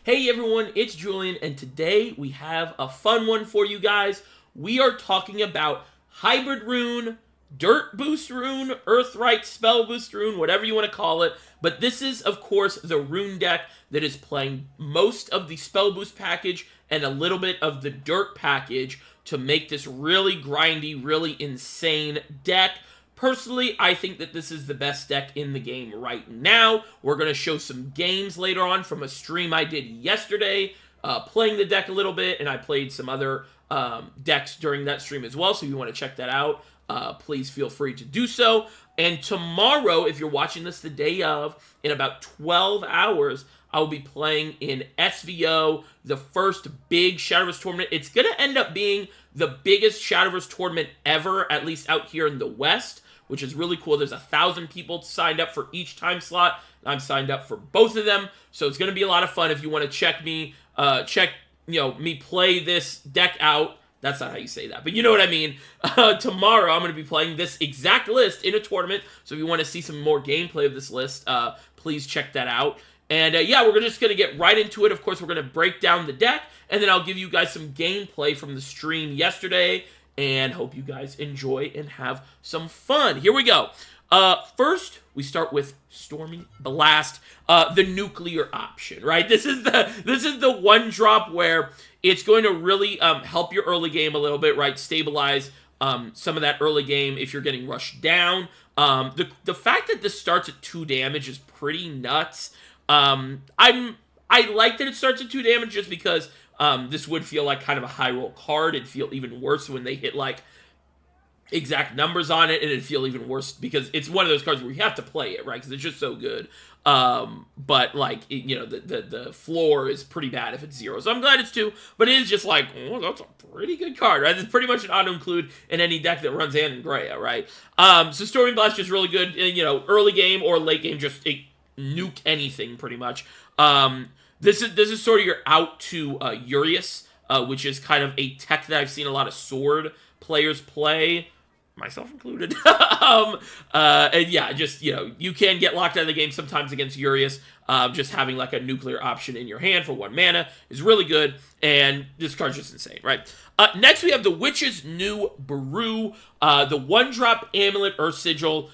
Hey everyone, it's Julian, and today we have a fun one for you guys. We are talking about Hybrid Rune, Dirt Boost Rune, Earth Rite, Spellboost Rune, whatever you want to call it. But this is, of course, the Rune deck that is playing most of the Spellboost package and a little bit of the Dirt package to make this really grindy, really insane deck. Personally, I think that this is the best deck in the game right now. We're going to show some games later on from a stream I did yesterday, playing the deck a little bit, and I played some other decks during that stream as well, so if you want to check that out, please feel free to do so. And tomorrow, if you're watching this the day of, in about 12 hours, I'll be playing in SVO, the first big Shadowverse tournament. It's going to end up being the biggest Shadowverse tournament ever, at least out here in the West, which is really cool. There's 1,000 people signed up for each time slot. I'm signed up for both of them, so it's going to be a lot of fun. If you want to check me, me play this deck out. That's not how you say that, but you know what I mean. Tomorrow, I'm going to be playing this exact list in a tournament, so if you want to see some more gameplay of this list, please check that out. And yeah, we're just going to get right into it. Of course, we're going to break down the deck, and then I'll give you guys some gameplay from the stream yesterday, and hope you guys enjoy and have some fun. Here we go. First, we start with Stormy Blast, the nuclear option, right? This is the one drop where it's going to really help your early game a little bit, right? Stabilize some of that early game if you're getting rushed down. The fact that this starts at 2 damage is pretty nuts. I like that it starts at 2 damage just because this would feel like kind of a high roll card. It'd feel even worse when they hit like exact numbers on it, and it'd feel even worse because it's one of those cards where you have to play it, right? Because it's just so good. But like, the floor is pretty bad if it's 0. So I'm glad it's 2, but it is just like, oh, that's a pretty good card, right? It's pretty much an auto-include in any deck that runs Ann and Greya, right? So Stormy Blast is really good, early game or late game, just nuke anything pretty much. This is sort of your out to Yurius, which is kind of a tech that I've seen a lot of Sword players play, myself included. And yeah, just, you can get locked out of the game sometimes against Yurius. Just having like a nuclear option in your hand for 1 mana is really good, and this card's just insane, right? Next, we have the Witch's New Brew, the 1-drop Amulet Earth Sigil.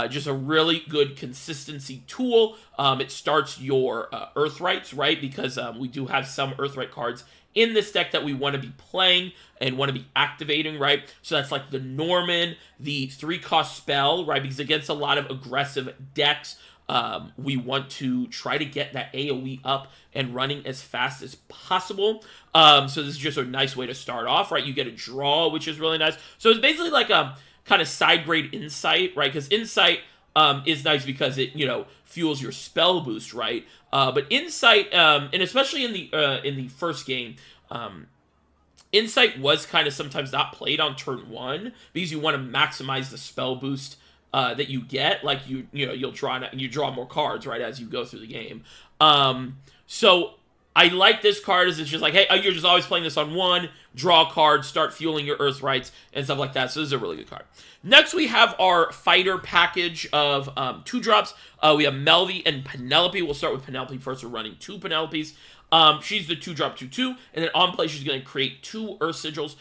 Just a really good consistency tool. It starts your Earth Rites, right? Because we do have some Earth Rite cards in this deck that we want to be playing and want to be activating, right? So that's like the Norman, the 3-cost spell, right? Because against a lot of aggressive decks, we want to try to get that AoE up and running as fast as possible. So this is just a nice way to start off, right? You get a draw, which is really nice. So it's basically like a kind of side grade Insight, right? Because Insight is nice because it, fuels your spell boost, right? But Insight, and especially in the first game, Insight was kind of sometimes not played on turn 1 because you want to maximize the spell boost that you get. Like you'll draw more cards, right, as you go through the game. So I like this card as it's just like, hey, you're just always playing this on 1, draw a card, start fueling your Earth Rites, and stuff like that. So this is a really good card. Next, we have our fighter package of 2 drops. We have Melvie and Penelope. We'll start with Penelope first. We're running 2 Penelopes. She's the 2-drop 2/2, and then on play, she's going to create 2 Earth Sigils.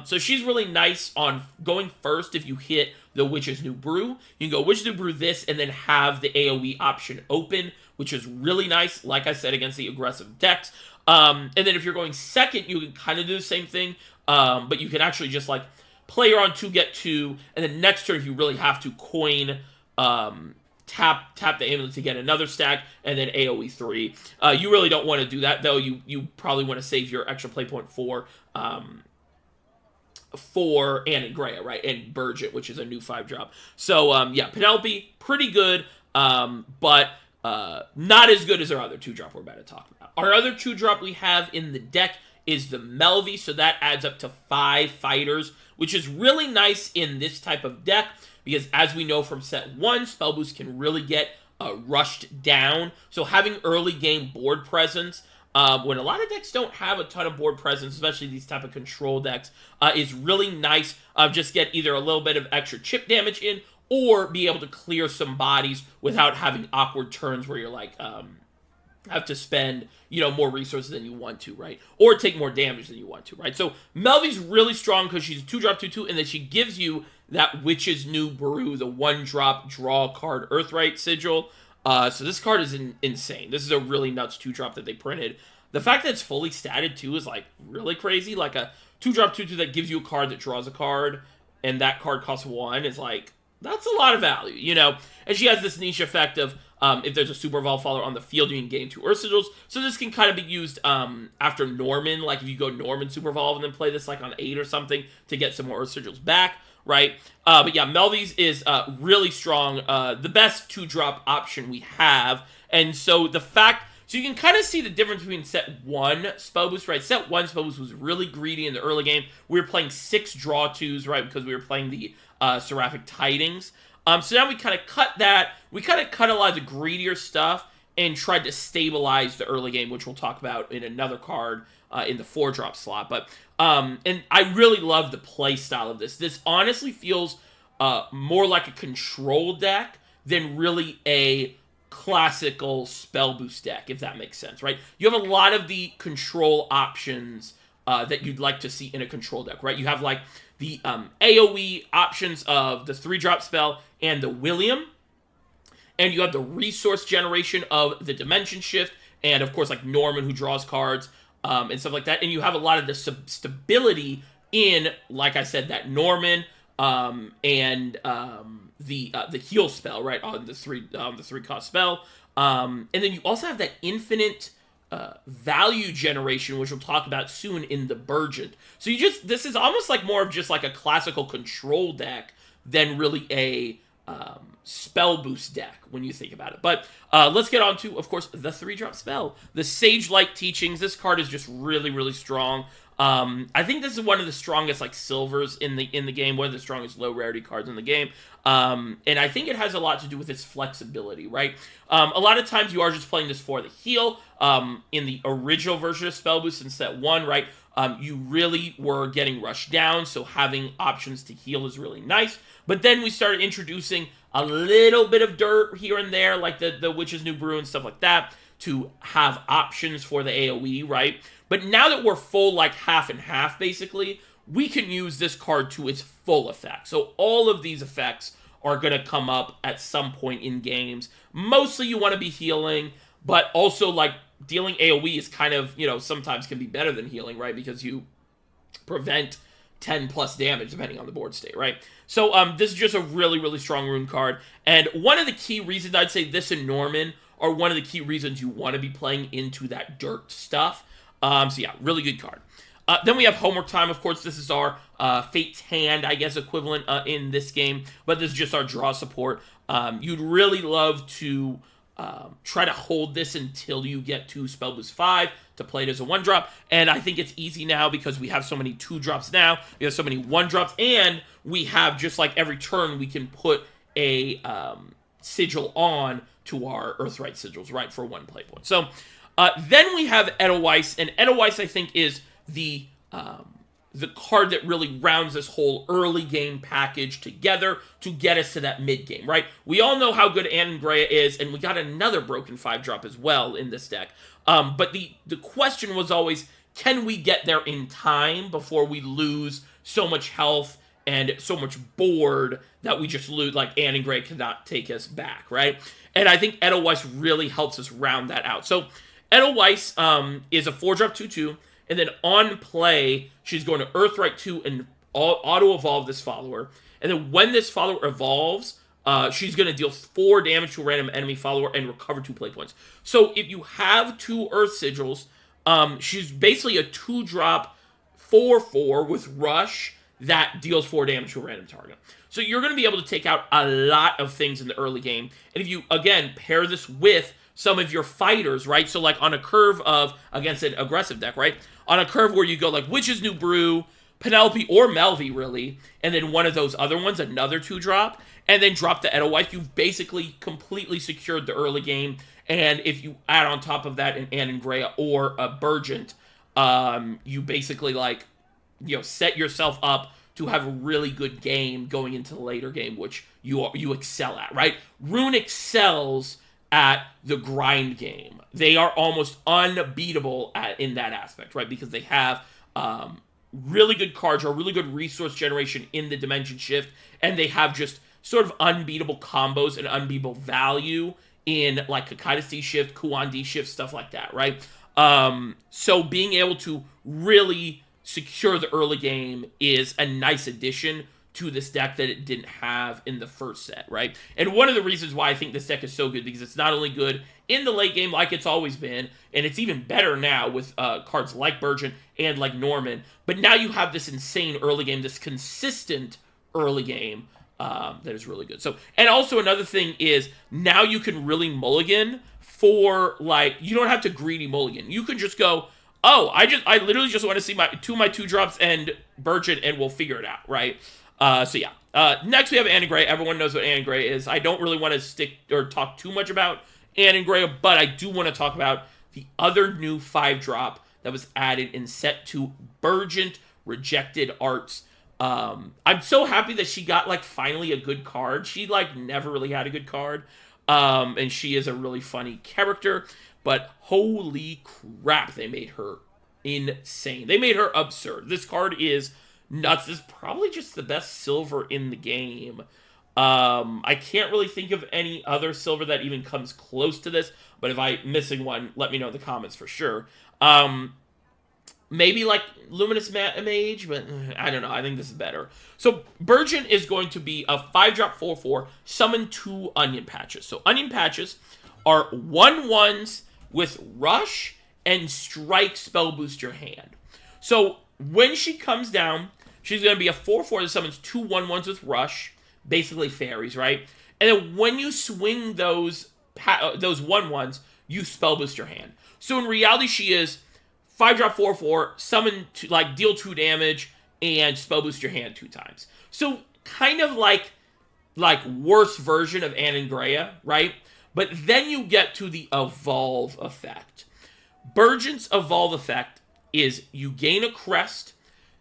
So she's really nice on going first if you hit the Witch's New Brew. You can go Witch's New Brew this, and then have the AoE option open, which is really nice, like I said, against the aggressive decks. And then if you're going second, you can kind of do the same thing, but you can actually just like play her on 2, get 2, and then next turn, if you really have to, coin, tap the amulet to get another stack, and then AoE 3. You really don't want to do that, though. You probably want to save your extra play point for Ann and Greya, right? And Burgett, which is a new 5-drop. So, yeah, Penelope, pretty good, but not as good as our other 2-drop we're about to talk about. Our other 2-drop we have in the deck is the Melvie, so that adds up to 5 fighters, which is really nice in this type of deck, because as we know from set 1, Spell Boost can really get rushed down. So having early game board presence, when a lot of decks don't have a ton of board presence, especially these type of control decks, is really nice. Just get either a little bit of extra chip damage in, or be able to clear some bodies without having awkward turns where you're like, have to spend, more resources than you want to, right? Or take more damage than you want to, right? So Melvi's really strong because she's a 2-drop 2/2, and then she gives you that Witch's New Brew, the 1-drop draw card Earth Rite sigil. So this card is insane. This is a really nuts 2-drop that they printed. The fact that it's fully statted too is like really crazy. Like a 2-drop 2/2 that gives you a card that draws a card, and that card costs 1 is like, that's a lot of value, And she has this niche effect of if there's a Super Evolve follower on the field, you can gain 2 Earth Sigils. So this can kind of be used after Norman, like if you go Norman Super Evolve and then play this like on 8 or something to get some more Earth Sigils back, right? But yeah, Melvi's is really strong, the best 2-drop option we have. And so so you can kind of see the difference between set 1 Spellboost, right? Set 1 Spellboost was really greedy in the early game. We were playing 6 draw 2s, right? Because we were playing the Seraphic Tidings. So now we kind of cut that. We kind of cut a lot of the greedier stuff and tried to stabilize the early game, which we'll talk about in another card in the 4-drop slot. But and I really love the play style of this. This honestly feels more like a control deck than really a classical Spellboost deck, if that makes sense, right? You have a lot of the control options that you'd like to see in a control deck, right? You have like the AoE options of the 3-drop spell and the William, and you have the resource generation of the Dimension Shift, and of course like Norman who draws cards and stuff like that, and you have a lot of the stability in, like I said, that Norman and the heal spell, right, on the 3 cost spell, and then you also have that infinite value generation, which we'll talk about soon in the Burgent. So this is almost like more of just like a classical control deck than really a spell boost deck when you think about it. But let's get on to, of course, the 3-drop spell, the Sage Light Teachings. This card is just really, really strong. I think this is one of the strongest like silvers in the game, one of the strongest low rarity cards in the game. And I think it has a lot to do with its flexibility, right? A lot of times you are just playing this for the heal. In the original version of Spellboost in set 1, right, you really were getting rushed down, so having options to heal is really nice. But then we started introducing a little bit of dirt here and there, like the Witch's New Brew and stuff like that, to have options for the AoE, right? But now that we're full, like half and half, basically, we can use this card to its full effect. So all of these effects are going to come up at some point in games. Mostly you want to be healing, but also like dealing AoE is kind of, sometimes can be better than healing, right? Because you prevent 10 plus damage depending on the board state, right? So this is just a really, really strong rune card. And one of the key reasons I'd say this and Norman are one of the key reasons you want to be playing into that dirt stuff. So yeah, really good card. Then we have Homework Time. Of course, this is our Fate's Hand, I guess, equivalent in this game. But this is just our draw support. You'd really love to try to hold this until you get to Spellboost 5 to play it as a 1-drop. And I think it's easy now because we have so many 2-drops now. We have so many 1-drops. And we have, just like every turn, we can put a sigil on to our Earth Rite sigils, right, for 1 play point. So then we have Edelweiss. And Edelweiss, I think, is the card that really rounds this whole early game package together to get us to that mid game, right? We all know how good Annangrea is, and we got another broken 5-drop as well in this deck. But the question was always, can we get there in time before we lose so much health and so much board that we just lose, like Annangrea cannot take us back, right? And I think Edelweiss really helps us round that out. So Edelweiss is a 4-drop 2/2. And then on play, she's going to Earth Rite 2 and auto-evolve this follower. And then when this follower evolves, she's going to deal 4 damage to a random enemy follower and recover 2 play points. So if you have 2 Earth Sigils, she's basically a 2-drop 4/4 with Rush that deals 4 damage to a random target. So you're going to be able to take out a lot of things in the early game. And if you, again, pair this with some of your fighters, right? So like on a curve of, against an aggressive deck, right? On a curve where you go like Witch's New Brew, Penelope, or Melvi, really, and then one of those other ones, another 2-drop, and then drop the Edelweiss, you've basically completely secured the early game. And if you add on top of that an Annangrea or a Burgent, you basically like, set yourself up to have a really good game going into the later game, which you excel at, right? Rune excels at the grind game. They are almost unbeatable in that aspect, right? Because they have really good cards or really good resource generation in the Dimension Shift, and they have just sort of unbeatable combos and unbeatable value in like Kakaida's D Shift, Kuan D Shift, stuff like that, right? So being able to really secure the early game is a nice addition to this deck that it didn't have in the first set, right? And one of the reasons why I think this deck is so good, because it's not only good in the late game like it's always been, and it's even better now with cards like Burgeon and like Norman, but now you have this insane early game, this consistent early game that is really good. So, and also another thing is, now you can really mulligan for, like, you don't have to greedy mulligan. You can just go, oh, I literally just want to see my 2-drops and Burgeon, and we'll figure it out, right? So yeah. Next we have Anne and Grey. Everyone knows what Anne and Grey is. I don't really want to stick or talk too much about Anne and Grey, but I do want to talk about the other new 5-drop that was added in Set 2, Burgeant Rejected Arts. I'm so happy that she got, like, finally a good card. She, like, never really had a good card. And she is a really funny character, but holy crap, they made her insane. They made her absurd. This card is nuts. This is probably just the best silver in the game. I can't really think of any other silver that even comes close to this, but if I'm missing one, let me know in the comments for sure. Maybe like Luminous Mage, but I don't know. I think this is better. So Burgeon is going to be a 5-drop 4/4, summon 2 Onion Patches. So Onion Patches are 1/1s with Rush and Strike Spell Boost your hand. So when she comes down, she's going to be a 4/4 that summons 2 1/1s with Rush, basically fairies, right? And then when you swing those 1/1s, you Spell Boost your hand. So in reality, she is 5-drop 4/4, summon to, like, deal 2 damage and Spell Boost your hand 2 times. So kind of like worse version of Anne and Grey, right? But then you get to the Evolve effect. Burgeon's Evolve effect is you gain a crest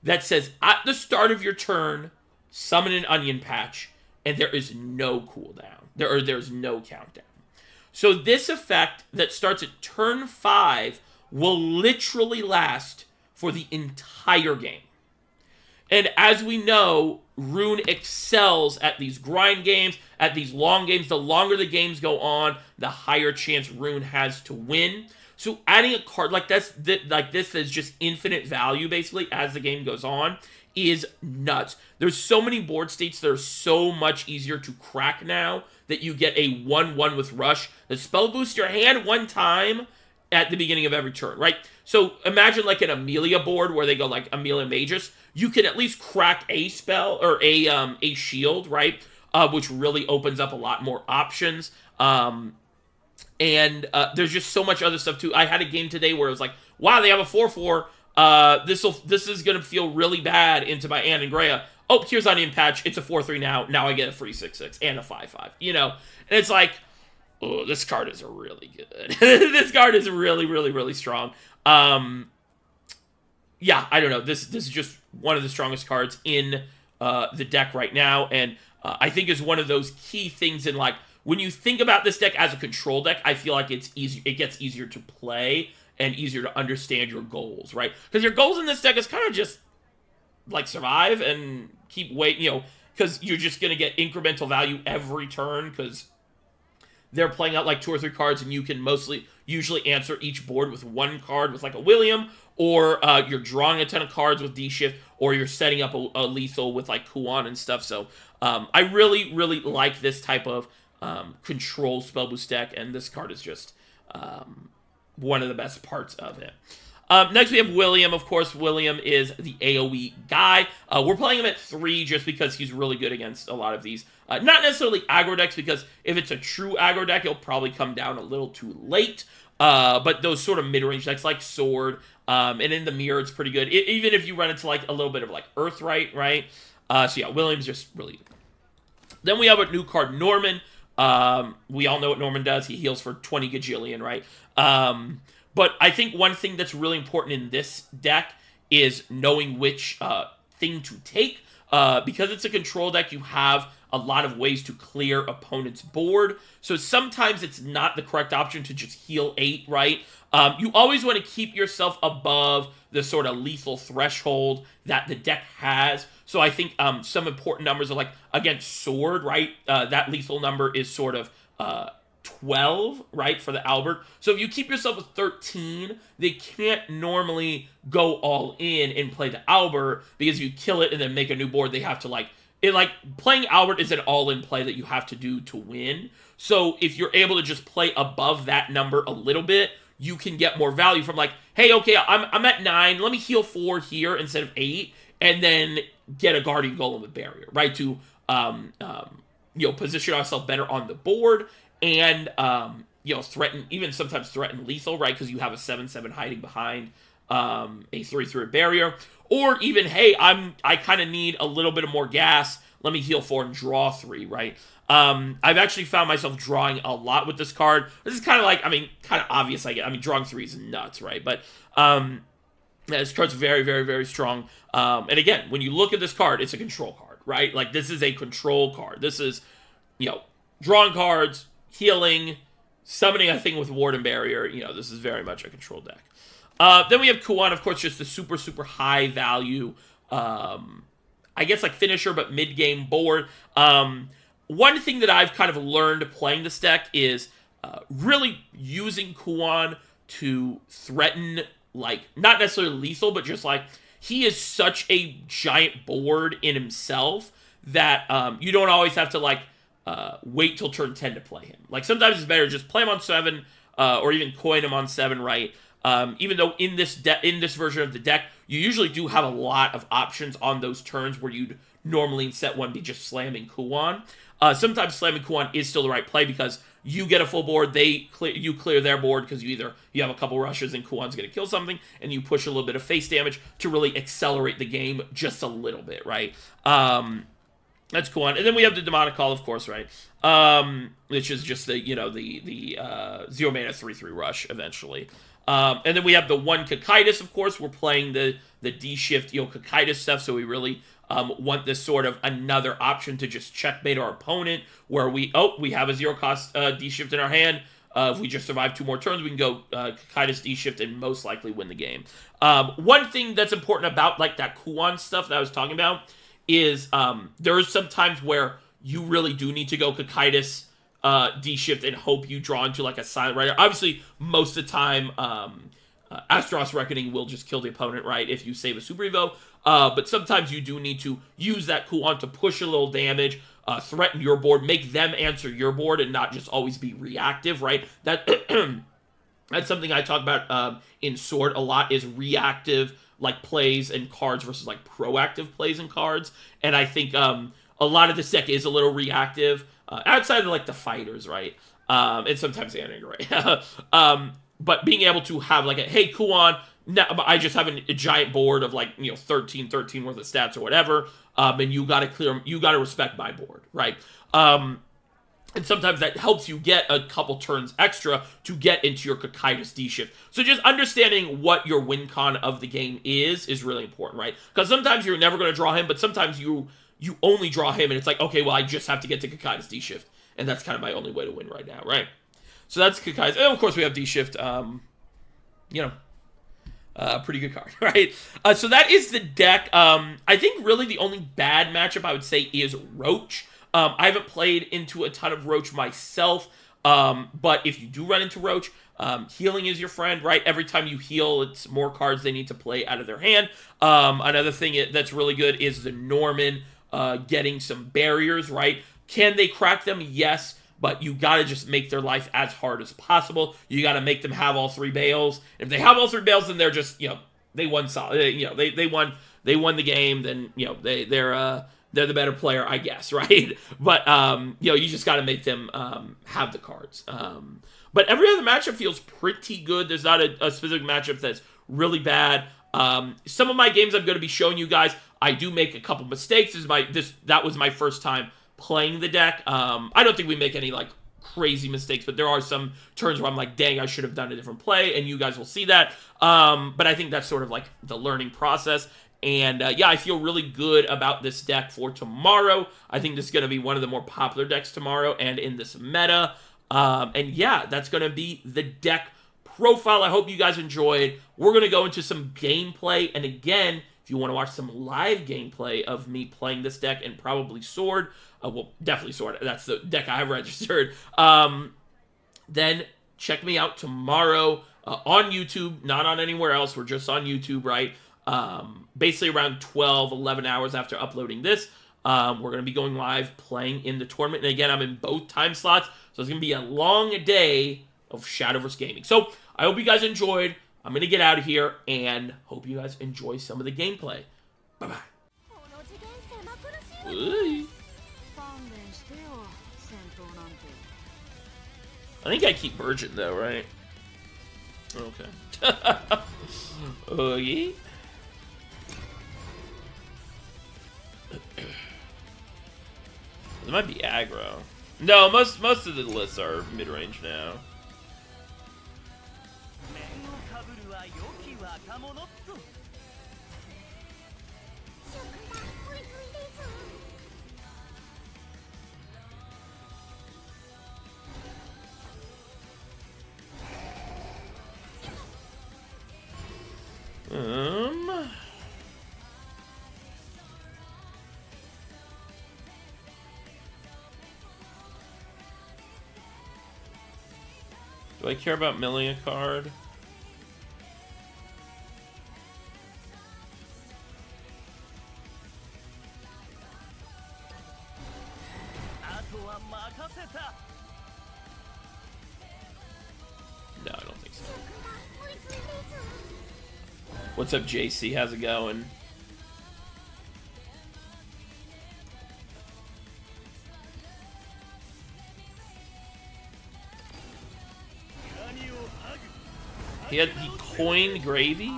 that says at the start of your turn, summon an Onion Patch, and there is no cooldown. There's no countdown. So this effect that starts at turn 5 will literally last for the entire game. And as we know, Rune excels at these grind games, at these long games. The longer the games go on, the higher chance Rune has to win. So adding a card like this is just infinite value, basically, as the game goes on, is nuts. There's so many board states that are so much easier to crack now that you get a 1/1 with Rush that Spell Boost your hand 1 time at the beginning of every turn, right? So imagine like an Amelia board where they go like Amelia Magus. You can at least crack a spell or a shield, right? Which really opens up a lot more options. And there's just so much other stuff too. I had a game today where it was like, wow, they have a 4/4. This is gonna feel really bad into my Anne and Grey. Oh, here's Onion Patch. It's a 4/3 now. Now I get a free 6/6 and a 5/5. You know, and it's like, oh, this card is really good. This card is really, really, really strong. Yeah, I don't know. This is just one of the strongest cards in the deck right now, and I think is one of those key things in, like, when you think about this deck as a control deck, I feel like it's easy. It gets easier to play and easier to understand your goals, right? Because your goals in this deck is kind of just like survive and keep waiting, you know, because you're just gonna get incremental value every turn because they're playing out like 2 or 3 cards, and you can usually answer each board with 1 card with like a William, or you're drawing a ton of cards with D-Shift, or you're setting up a lethal with like Kuan and stuff. So I really, really like this type of control spell boost deck, and this card is just one of the best parts of it. Next we have William. Of course, William is the AoE guy. We're playing him at 3 just because he's really good against a lot of these. Not necessarily aggro decks, because if it's a true aggro deck, he'll probably come down a little too late. But those sort of mid-range decks like Sword, and in the Mirror, it's pretty good. Even if you run into like a little bit of like Earth Rite, right? So yeah, William's just really good. Then we have a new card, Norman. We all know what Norman does. He heals for 20 gajillion, right? But I think one thing that's really important in this deck is knowing which thing to take. because it's a control deck, you have a lot of ways to clear opponent's board. So sometimes it's not the correct option to just heal 8, right? You always want to keep yourself above the sort of lethal threshold that the deck has. So I think some important numbers are like, against Sword, right? That lethal number is sort of 12, right, for the Albert. So if you keep yourself with 13, they can't normally go all in and play the Albert, because if you kill it and then make a new board, they have to playing Albert is an all-in play that you have to do to win. So if you're able to just play above that number a little bit, you can get more value from like, hey, okay, I'm at 9, let me heal 4 here instead of 8, and then get a Guardian Golem with Barrier, right, to position ourselves better on the board, and sometimes threaten lethal, right, because you have a 7/7 hiding behind a 3/3 barrier. Or even, hey, I kind of need a little bit of more gas, let me heal 4 and draw 3, right? I've actually found myself drawing a lot with this card. This is kind of like, kind of obvious, drawing 3 is nuts, right? But this card's very, very, very strong. And again, when you look at this card, it's a control card, right? Like, this is a control card. This is, drawing cards, healing, summoning a thing with Ward and Barrier. This is very much a control deck. Then we have Kuan, of course, just the super, super high value, I guess like finisher, but mid-game board. One thing that I've kind of learned playing this deck is really using Kuan to threaten, like, not necessarily lethal, but just like, he is such a giant board in himself that you don't always have to, like, wait till turn 10 to play him. Like, sometimes it's better to just play him on 7, or even coin him on 7, right? Even though in this version of the deck, you usually do have a lot of options on those turns where you'd normally in set 1 be just slamming Kuan. Sometimes slamming Kuan is still the right play because you get a full board, you clear their board because you have a couple rushes and Kuan's going to kill something, and you push a little bit of face damage to really accelerate the game just a little bit, right? That's Kuan. And then we have the Demonic Call, of course, right? Which is just the 0 mana 3/3 rush eventually. And then we have the 1 Cocytus, of course. We're playing the D-shift, Cocytus stuff, so we really want this sort of another option to just checkmate our opponent, where we have a 0-cost D-shift in our hand. If we just survive 2 more turns, we can go Cocytus D-shift and most likely win the game. One thing that's important about like that Kuan stuff that I was talking about is there are some times where you really do need to go Cocytus D-shift and hope you draw into like a Silent Rider. Obviously, most of the time, Astaroth's Reckoning will just kill the opponent, right, if you save a Super Evo. But sometimes you do need to use that Kuan to push a little damage, threaten your board, make them answer your board, and not just always be reactive, right? That that's something I talk about in Sword a lot, is reactive like plays and cards versus like proactive plays and cards. And I think a lot of this deck is a little reactive, outside of like the fighters, right? And sometimes the enemy, right? But being able to have like hey, Kuan, now I just have a giant board of like 13 worth of stats or whatever, and you got to respect my board, right? And sometimes that helps you get a couple turns extra to get into your Cocytus D-shift. So just understanding what your win con of the game is really important, right? Because sometimes you're never going to draw him, but sometimes you only draw him, and it's like, okay, well, I just have to get to Cocytus D-shift, and that's kind of my only way to win right now, right? So that's Cocytus. And of course, we have D-shift, pretty good card, right? So that is the deck. I think really the only bad matchup I would say is Roach. I haven't played into a ton of Roach myself, but if you do run into Roach, healing is your friend, right? Every time you heal, it's more cards they need to play out of their hand. Another thing that's really good is the Norman getting some barriers, right? Can they crack them? Yes, but you got to just make their life as hard as possible. You got to make them have all 3 bales. If they have all 3 bales, then they're just, they won solid. They won the game. Then they're the better player, I guess, right? But you just got to make them have the cards. But every other matchup feels pretty good. There's not a specific matchup that's really bad. Some of my games I'm going to be showing you guys, I do make a couple mistakes. That was my first time playing the deck. I don't think we make any like crazy mistakes, but there are some turns where I'm like, dang, I should have done a different play, and you guys will see that. But I think that's sort of like the learning process. And yeah, I feel really good about this deck for tomorrow. I think this is going to be one of the more popular decks tomorrow and in this meta. And yeah, that's going to be the deck profile. I hope you guys enjoyed. We're going to go into some gameplay. And again, if you want to watch some live gameplay of me playing this deck and probably Sword, well, definitely Sword. That's the deck I have registered. Then check me out tomorrow on YouTube, not on anywhere else. We're just on YouTube, right? Basically around 12, 11 hours after uploading this. We're going to be going live playing in the tournament. And again, I'm in both time slots. So it's going to be a long day of Shadowverse gaming. So I hope you guys enjoyed. I'm going to get out of here and hope you guys enjoy some of the gameplay. Bye-bye. I think I keep Virgin though, right? Okay. Oh, yeah. It might be aggro. No, most of the lists are mid-range now. Do I care about milling a card? No, I don't think so. What's up, JC? How's it going? He coined Gravy?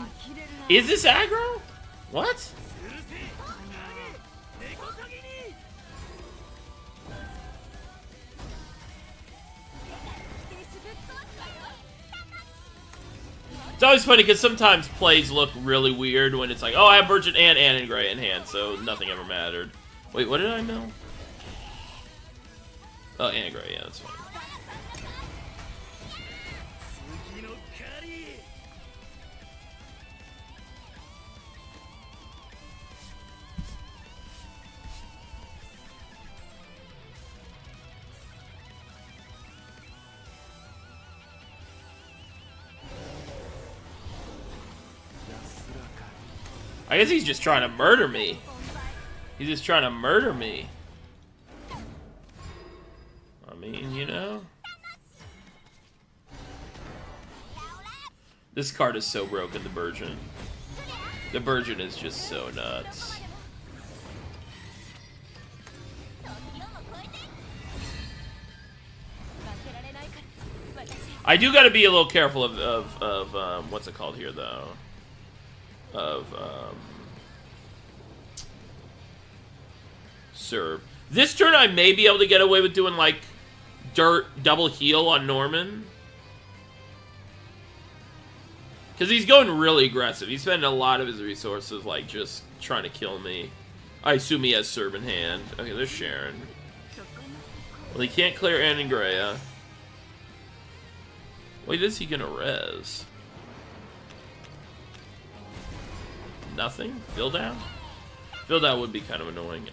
Is this aggro? What? It's always funny because sometimes plays look really weird when it's like, oh, I have Virgin and Gray in hand, so nothing ever mattered. Wait, what did I mill? Oh, Anna Gray, yeah, that's fine. I guess he's just trying to murder me. He's just trying to murder me. I mean, you know. This card is so broken, the Virgin. The Virgin is just so nuts. I do gotta be a little careful of what's it called here, though? Serve. This turn I may be able to get away with doing like dirt double heal on Norman. Because he's going really aggressive. He's spending a lot of his resources like just trying to kill me. I assume he has Serve in hand. Okay, there's Sharon. Well, he can't clear Anangrea. Wait, is he gonna res? Nothing? Fill down? Fill down would be kind of annoying.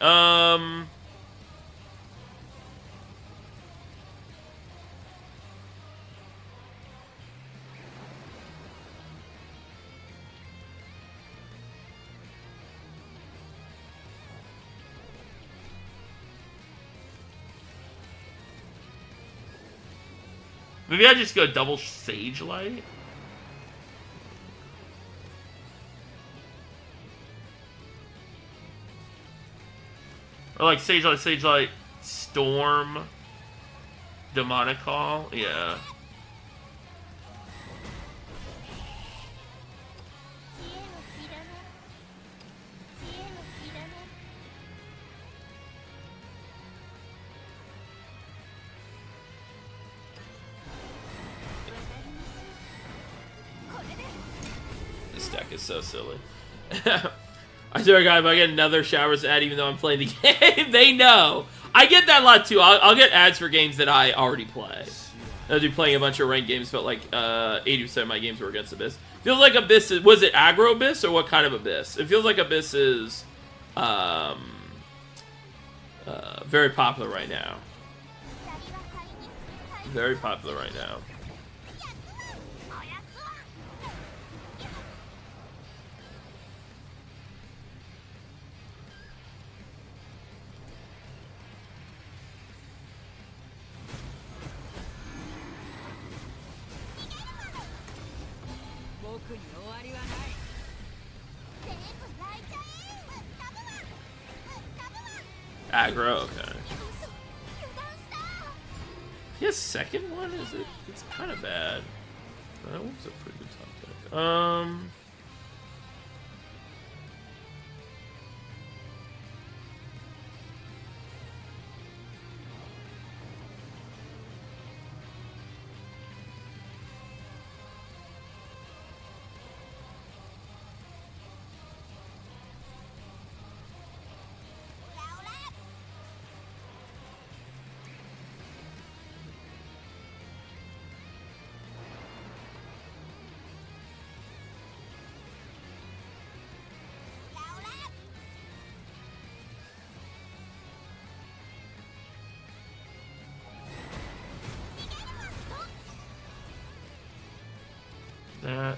Maybe I just go double Sage Light? Or like Sage Light, Storm, Demonic Call, yeah. This deck is so silly. I swear to God, if I get another Shadowverse ad, even though I'm playing the game, they know. I get that a lot too. I'll get ads for games that I already play. I'll be playing a bunch of ranked games, but like 80% of my games were against Abyss. Feels like Abyss is, was it aggro Abyss or what kind of Abyss? It feels like Abyss is very popular right now. Very popular right now. Aggro, okay. His second one, is it? It's kind of bad. That was a pretty good top deck. That.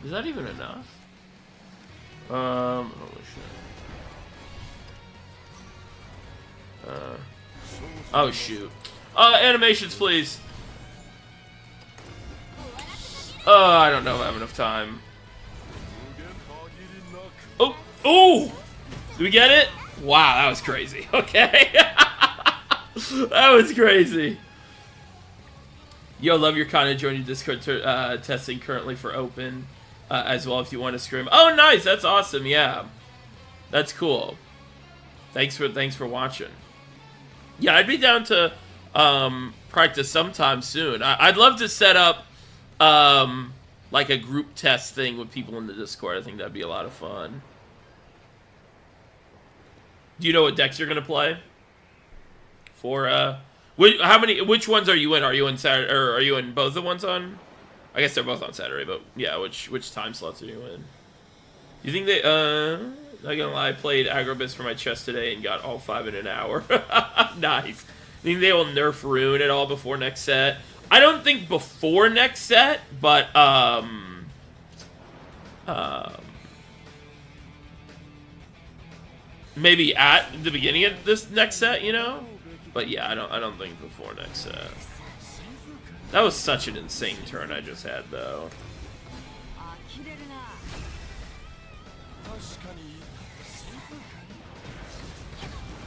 Is that even enough? Holy shit. Oh shoot. Animations, please. I don't know if I have enough time. Oh! Oh! Did we get it? Wow, that was crazy. Okay. That was crazy. Yo, love your content. Joining Discord testing currently for open as well if you want to scrim. Oh, nice. That's awesome. Yeah. That's cool. Thanks for watching. Yeah, I'd be down to practice sometime soon. I'd love to set up like a group test thing with people in the Discord. I think that'd be a lot of fun. Do you know what decks you're gonna play? For which ones are you in? Are you in Saturday, or are you in both the ones on? I guess they're both on Saturday, but yeah, which time slots are you in? You think they not gonna lie, I played Agrobis for my chest today and got all 5 in an hour. Nice. Think they will nerf Rune at all before next set? I don't think before next set, but maybe at the beginning of this next set, you know? But yeah, I don't think before next set. That was such an insane turn I just had, though.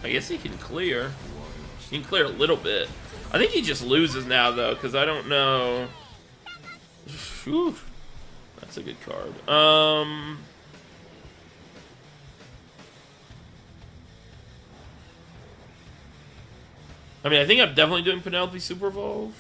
I guess he can clear. He can clear a little bit. I think he just loses now, though, because I don't know. Whew. That's a good card. I mean, I think I'm definitely doing Penelope Super Evolve.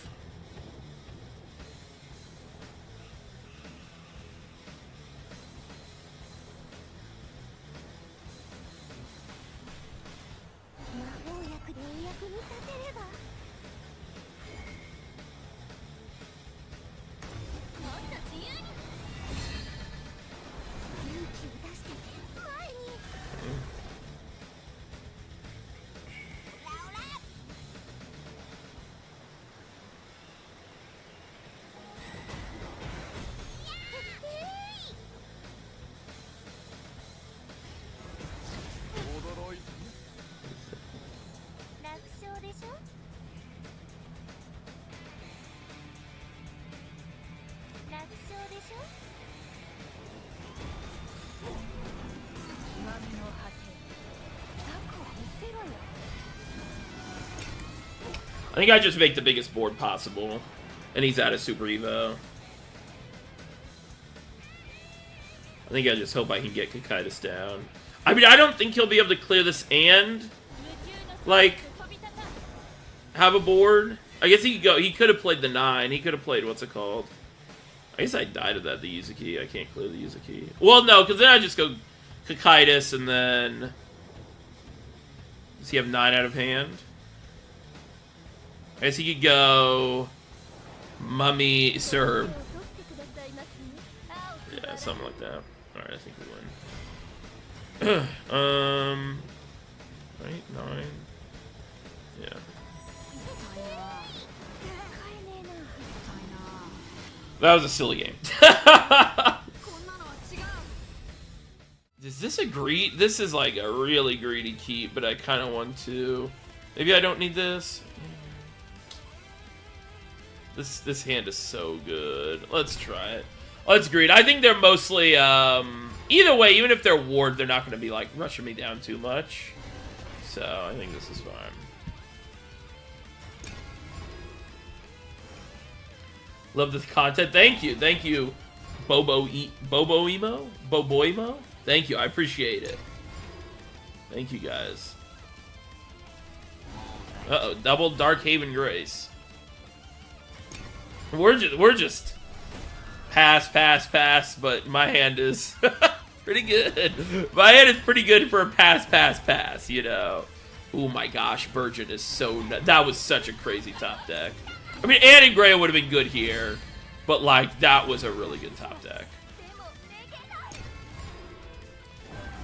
I think I just make the biggest board possible. And he's out of Super Evo. I think I just hope I can get Kakaitis down. I mean, I don't think he'll be able to clear this and like, have a board. I guess he could go. He could have played the 9. He could have played what's it called? I guess I died of that. The Yuzuki. I can't clear the Yuzuki. Well, no, because then I just go Kakaitis and then. Does he have 9 out of hand? I guess he could go Mummy Serb. Yeah, something like that. Alright, I think we win. Right, 9. Yeah. That was a silly game. Is this a greed? This is like a really greedy keep, but I kind of want to. Maybe I don't need this. This hand is so good. Let's try it. Let's greed. I think they're mostly either way. Even if they're ward, they're not going to be like rushing me down too much. So I think this is fine. Love this content. Thank you, Bobo Emo. Thank you, I appreciate it. Thank you guys. Uh-oh, double Darkhaven Grace. We're just pass, but my hand is pretty good. My hand is pretty good for a pass, you know. Oh my gosh, Virgin is so that was such a crazy top deck. I mean, Anne and Gray would have been good here, but like that was a really good top deck.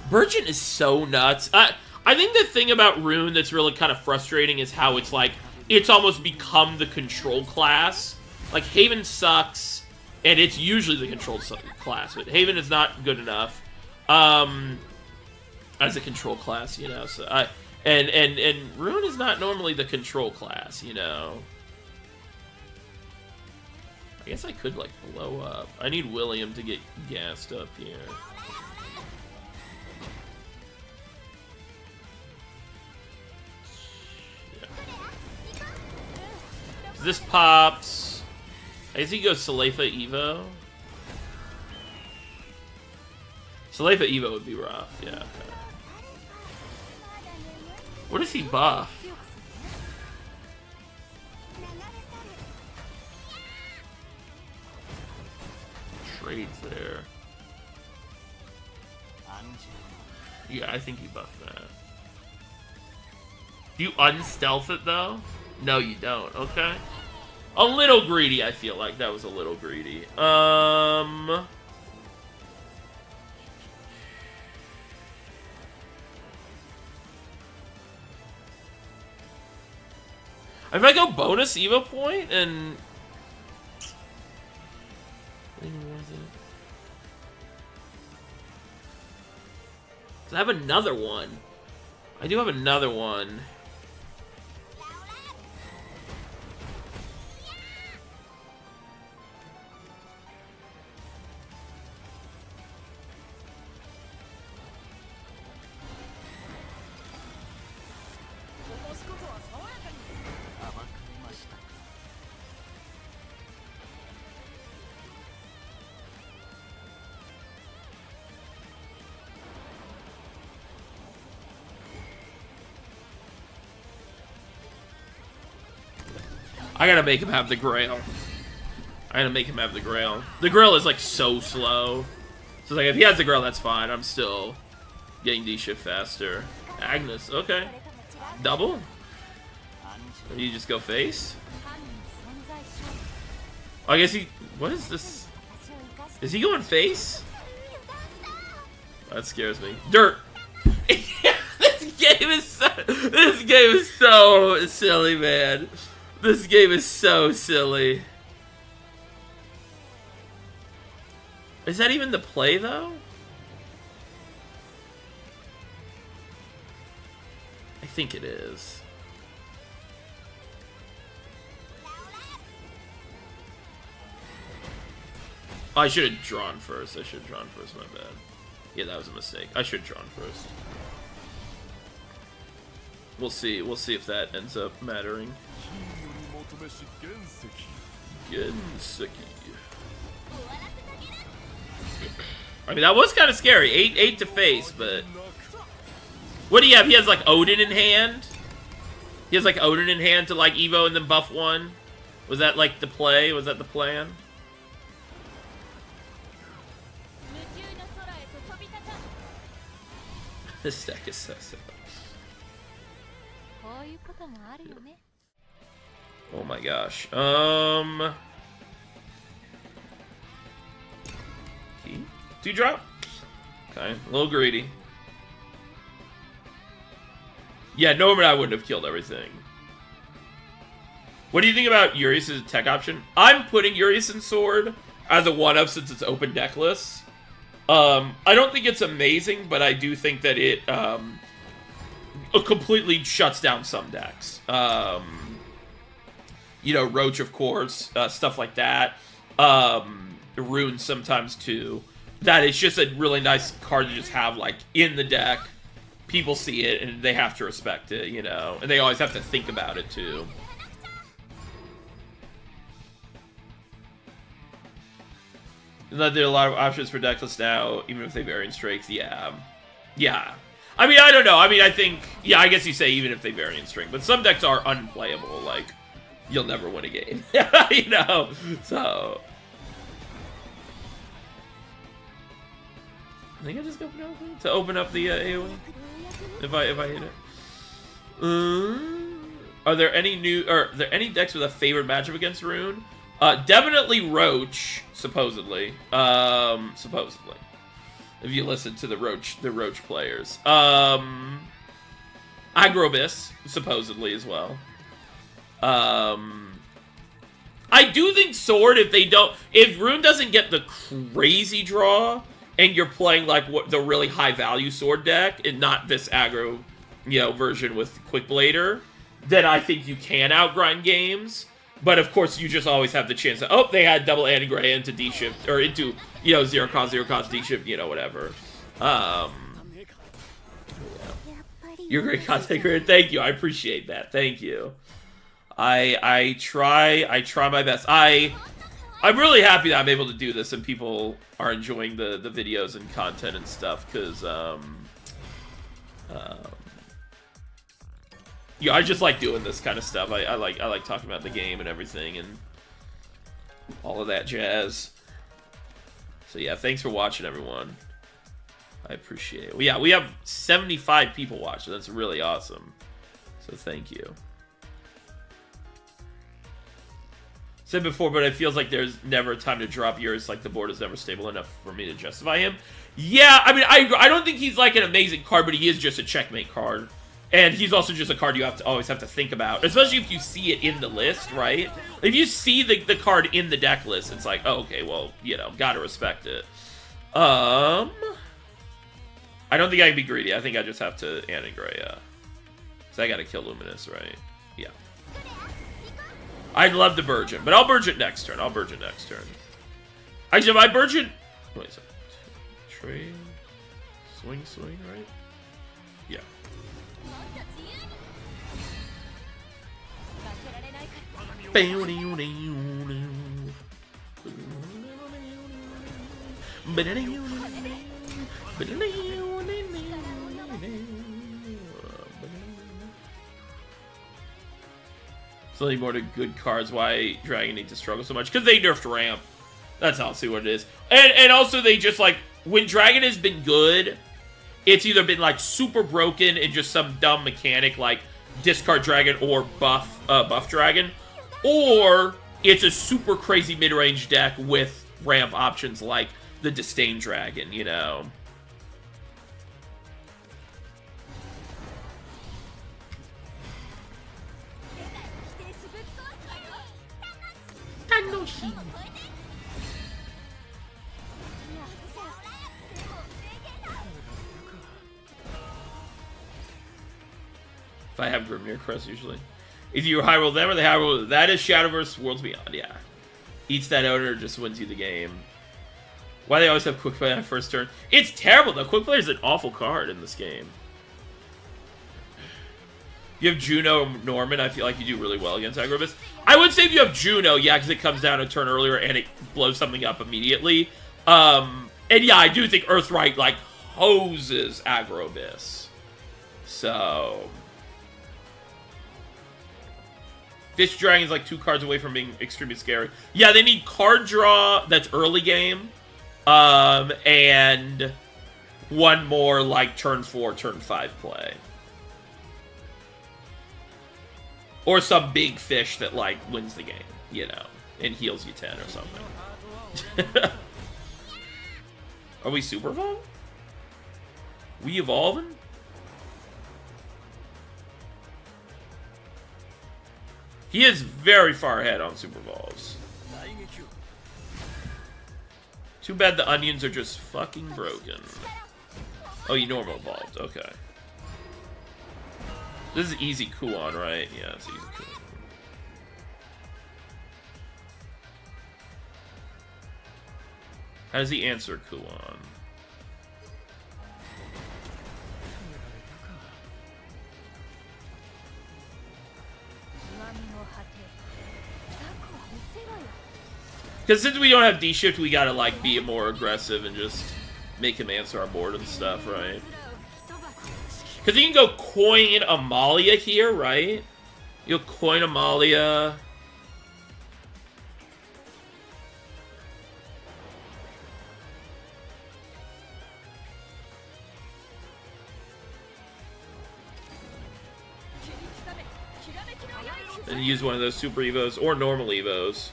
Virgin is so nuts. I think the thing about Rune that's really kind of frustrating is how it's like, it's almost become the control class. Like, Haven sucks, and it's usually the control class, but Haven is not good enough as a control class, you know. So and Rune is not normally the control class, you know. I guess I could, like, blow up. I need William to get gassed up here. This pops. I guess he goes Salefa Evo. Salefa Evo would be rough, yeah. Okay. What does he buff? Trades there. Yeah, I think he buffed that. Do you unstealth it though? No, you don't. Okay. A little greedy, I feel like. That was a little greedy. If I go bonus Evo point and... I have another one. I do have another one. I gotta make him have the Grail. I gotta make him have the Grail. The Grail is like so slow. So like if he has the Grail, that's fine. I'm still getting these shit faster. Agnes, okay. Double? Or you just go face? Oh, I guess he... What is this? Is he going face? That scares me. Dirt! This game is so silly, man. This game is so silly. Is that even the play, though? I think it is. Oh, I should have drawn first. My bad. Yeah, that was a mistake. I should have drawn first. We'll see if that ends up mattering. Genseki. I mean, that was kind of scary. 8 to face, but... What do you have? He has, like, Odin in hand? He has like Odin in hand to like Evo and then buff 1. Was that like the play? Was that the plan? This deck is so silly. Oh my gosh. Key? 2-drop? Okay, a little greedy. Yeah, Norman, I wouldn't have killed everything. What do you think about Yurius' tech option? I'm putting Yurius in Sword as a 1-up since it's open deck list. I don't think it's amazing, but I do think that it completely shuts down some decks. You know, Roach, of course, stuff like that. Rune sometimes, too. That it's just a really nice card to just have, like, in the deck. People see it, and they have to respect it, you know? And they always have to think about it, too. There are a lot of options for decklist now, even if they vary in strength. Yeah. Yeah. I mean, I don't know. I mean, I think... Yeah, I guess you say even if they vary in strength. But some decks are unplayable. Like, you'll never win a game. You know? So... I think I just open it to open up the AoE. If I hit it. Are there any decks with a favored matchup against Rune? Definitely Roach, supposedly. Supposedly. If you listen to the Roach players. Agrobis, supposedly as well. I do think Sword, if Rune doesn't get the crazy draw, and you're playing like the really high value Sword deck, and not this aggro, you know, version with Quick Blader, then I think you can outgrind games. But of course, you just always have the chance that, oh, they had double Antigray into D-Shift, or into, you know, 0-cost D-Shift, you know, whatever. Yeah. You're a great content creator. Thank you. I appreciate that. Thank you. I try my best. I'm really happy that I'm able to do this and people are enjoying the videos and content and stuff, because yeah, I just like doing this kind of stuff. I like talking about the game and everything and all of that jazz. So yeah, thanks for watching, everyone. I appreciate it. Well, yeah, we have 75 people watching. That's really awesome. So thank you. Said before, but it feels like there's never a time to drop yours. Like the board is never stable enough for me to justify him. Yeah, I mean, I don't think he's like an amazing card, but he is just a checkmate card. And he's also just a card you always have to think about, especially if you see it in the list, right? If you see the card in the deck list, it's like, oh, okay, well, you know, gotta respect it. I don't think I can be greedy. I think I just have to Antigray, yeah. So I gotta kill Luminous, right? Yeah. I'd love to Burgeon, but I'll Burgeon next turn. Actually, if I Burgeon... Wait a second. Trade... Swing, right? Yeah. Something more to good cards. Why Dragon needs to struggle so much? Because they nerfed Ramp. That's honestly what it is. And also they just like, when Dragon has been good, it's either been like super broken and just some dumb mechanic like discard Dragon or buff Dragon, or it's a super crazy mid-range deck with ramp options like the Disdain Dragon, you know. If I have Grimnir Crest, usually. If you high roll them or they high roll, that is Shadowverse Worlds Beyond, yeah. Eats that owner, just wins you the game. Why they always have Quick Play on first turn? It's terrible, though. Quick Play is an awful card in this game. You have Juno Norman, I feel like you do really well against Agrobis. I would say if you have Juno, yeah, because it comes down a turn earlier and it blows something up immediately. And yeah, I do think Earth Rite, like, hoses Agrobis. So... Fish Dragon's like 2 cards away from being extremely scary. Yeah, they need card draw that's early game. And 1 more like turn 4, turn 5 play. Or some big fish that like wins the game, you know, and heals you 10 or something. Are we super evolving? We evolving? He is very far ahead on super evolves. Too bad the onions are just fucking broken. Oh, you normal evolved. Okay. This is easy Kuon, right? Yeah, it's easy Kuon. How does he answer Kuon? Because since we don't have D-Shift, we gotta, like, be more aggressive and just make him answer our board and stuff, right? Because you can go coin Amalia here, right? You'll coin Amalia. And use one of those Super Evos or normal Evos.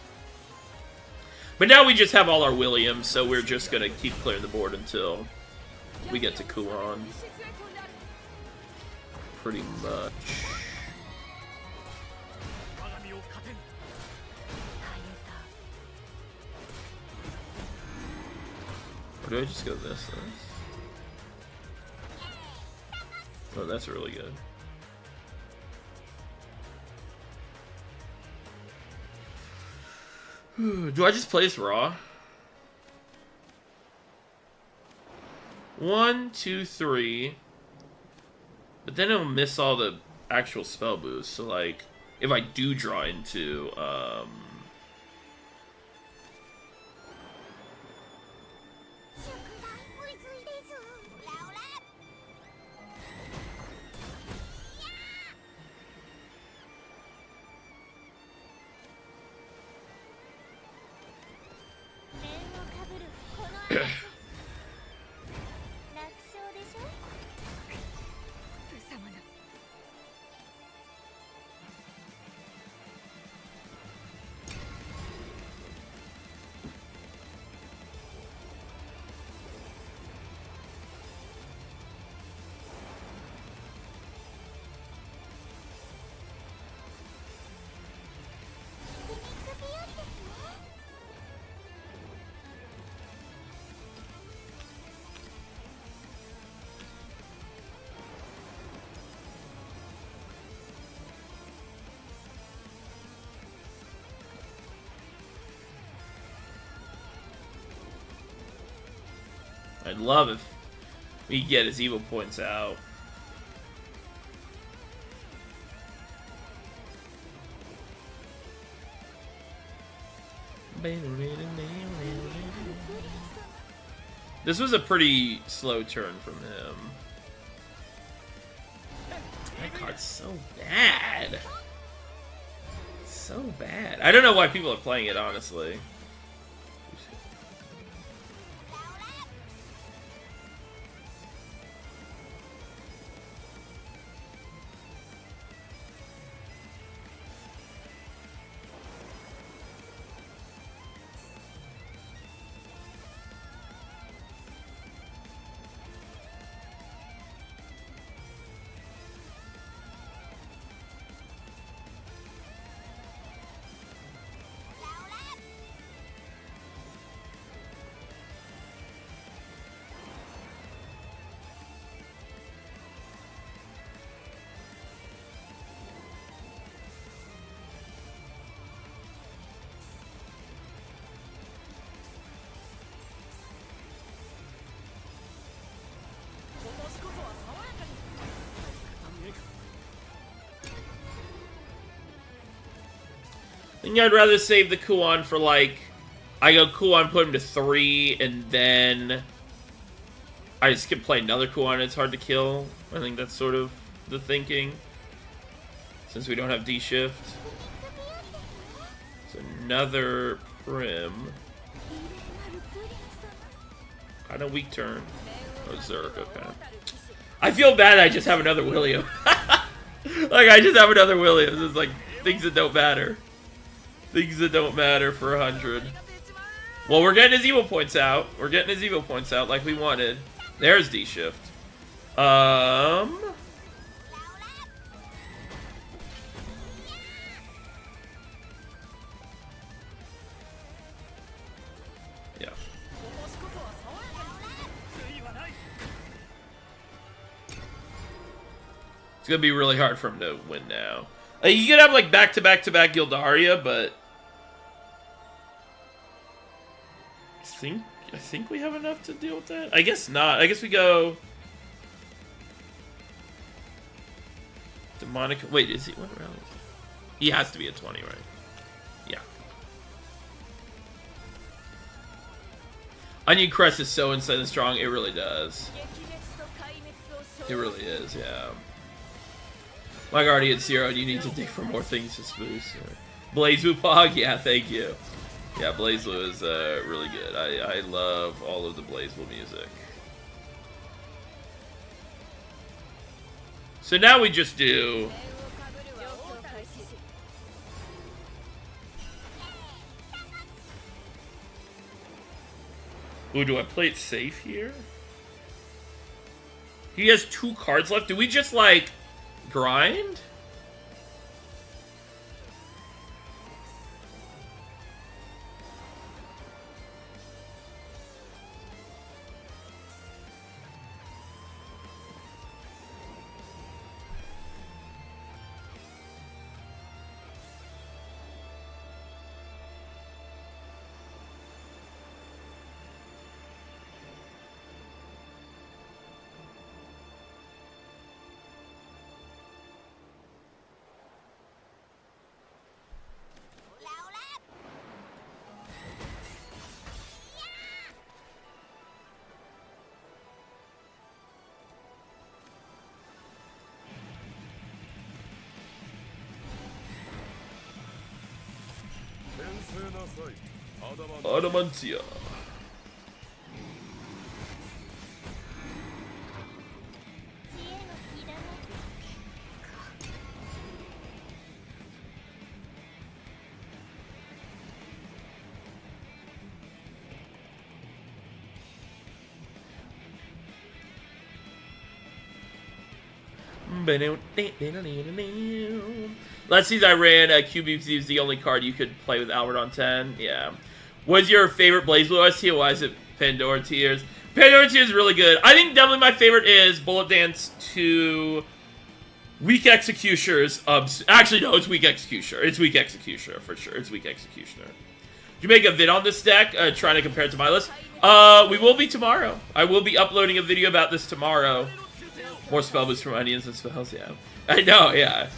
But now we just have all our Williams, so we're just gonna keep clearing the board until we get to Kuon. Pretty much. Or do I just go this? Oh, that's really good. Do I just play this raw? 1, 2, 3. But then it'll miss all the actual spell boosts. So, like, if I do draw into, I'd love if we could get his evil points out. This was a pretty slow turn from him. That card's so bad. So bad. I don't know why people are playing it, honestly. I think I'd rather save the Kuon for, like, I go Kuon, put him to 3, and then I just can play another Kuon, it's hard to kill. I think that's sort of the thinking, since we don't have D-Shift. another Prim. Kind of weak turn. Oh, Zerg, okay. I feel bad I just have another William. Like, I just have another Williams. It's like, things that don't matter. Things that don't matter for 100. Well, we're getting his evil points out. We're getting his evil points out like we wanted. There's D-Shift. Yeah. It's gonna be really hard for him to win now. You could have like back-to-back-to-back Gildaria, but I think we have enough to deal with that. I guess not. I guess we go demonic. Wait, is he what round? He has to be at 20, right? Yeah. Onion Crest is so insane and strong. It really does. It really is. Yeah. My Guardian Zero, you need to dig for more things to boost. BlazBlue Pog, yeah, thank you. Yeah, BlazBlue is really good. I love all of the BlazBlue music. So now we just do... Ooh, do I play it safe here? He has 2 cards left. Do we just, like... grind? Adamantia. Let's see, I ran QBC is the only card you could play with Albert on 10. Yeah. What's your favorite BlazBlue ST? Why is it Pandora Tears? Pandora Tears is really good. I think definitely my favorite is Bullet Dance 2 Weak Executioners. Actually, no, it's Weak Executioner. It's Weak Executioner for sure. It's Weak Executioner. Did you make a vid on this deck trying to compare it to my list? We will be tomorrow. I will be uploading a video about this tomorrow. More spell boost from onions and spells, yeah. I know, yeah.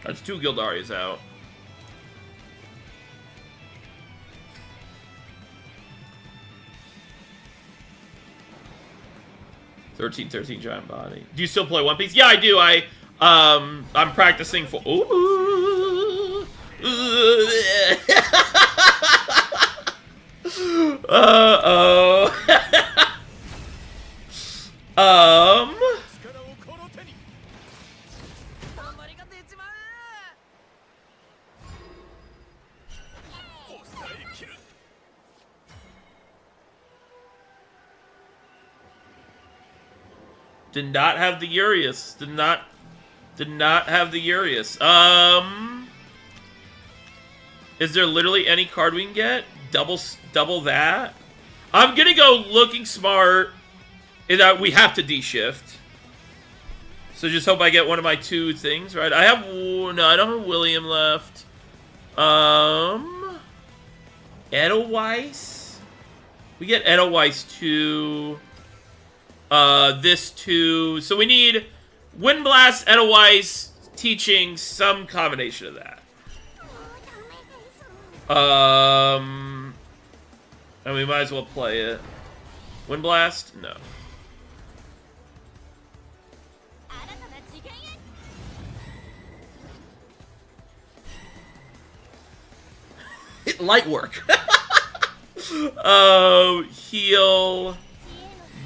That's 2 Gildarias out. $13 giant body. Do you still play One Piece? Yeah, I do. I'm practicing for. Ooh. Uh-oh. Did not have the Yurius. Did not have the Yurius. Is there literally any card we can get? Double that? I'm gonna go looking smart. In that we have to D-shift. So just hope I get one of my 2 things, right? I have... No, I don't have William left. Edelweiss? We get Edelweiss 2. This 2. So we need Windblast, Edelweiss, Teaching, some combination of that. And we might as well play it. Windblast? No. Light work. Heal.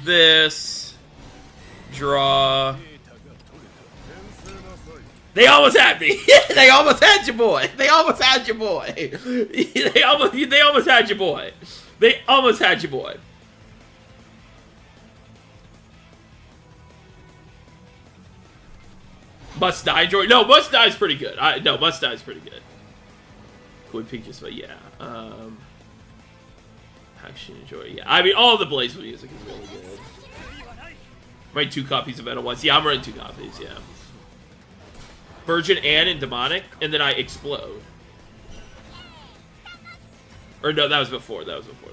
This. Draw. They almost had me. They almost had your boy. They almost had your boy. They almost had your boy. They almost had your boy. Must Die Joy. No, Must Die is pretty good. No, Must Die is pretty good. Would Peak just, but yeah. Action Joy. Yeah, I mean, all the Blaze music is really good. I'm running 2 copies of Edelweiss. Yeah, I'm running 2 copies, yeah. Virgin and Demonic, and then I explode. Or no, that was before. That was before.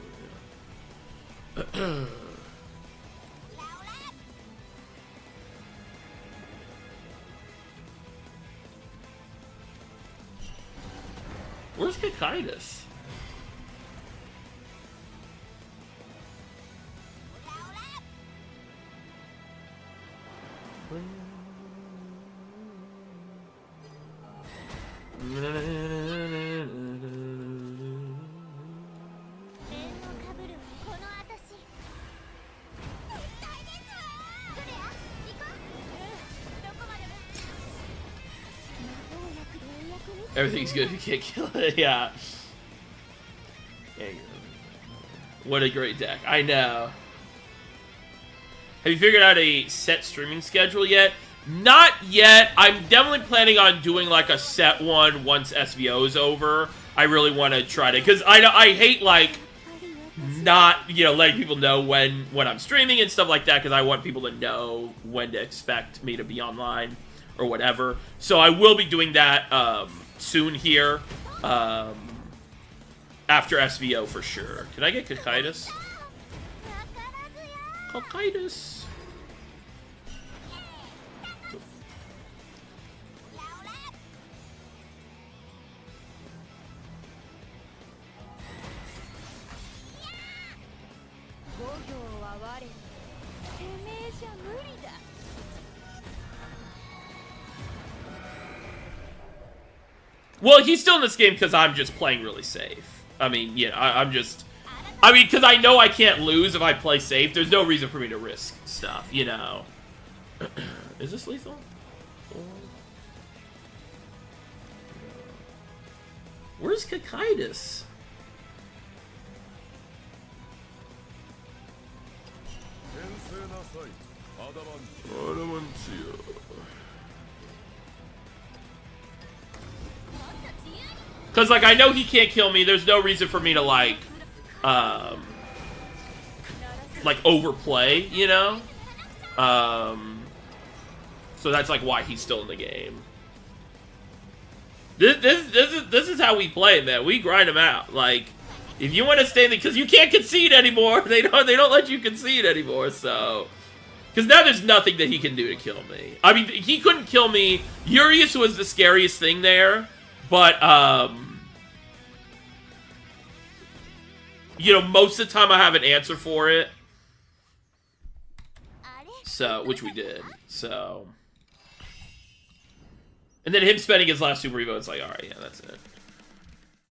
Yeah. Where's Cocytus? Everything's good if you can't kill it. Yeah. What a great deck. I know. Have you figured out a set streaming schedule yet? Not yet. I'm definitely planning on doing like a set one once SVO is over. I really want to try to, because I hate like not, you know, letting people know when I'm streaming and stuff like that, because I want people to know when to expect me to be online or whatever. So I will be doing that soon here, after SVO for sure. Can I get Cocytus? Cocytus. Well, he's still in this game because I'm just playing really safe. I mean, yeah, I'm just... I mean, because I know I can't lose if I play safe. There's no reason for me to risk stuff, you know. Is this lethal? Where's Cocytus? Because, like, I know he can't kill me. There's no reason for me to, like, overplay, you know? So that's, like, why he's still in the game. This is how we play, man. We grind them out. Like, if you want to stay in the... Because you can't concede anymore. They don't let you concede anymore, so... Because now there's nothing that he can do to kill me. I mean, he couldn't kill me. Yurius was the scariest thing there. But, you know, most of the time I have an answer for it. So, which we did. So. And then him spending his last Super Evo, it's like, alright, yeah, that's it.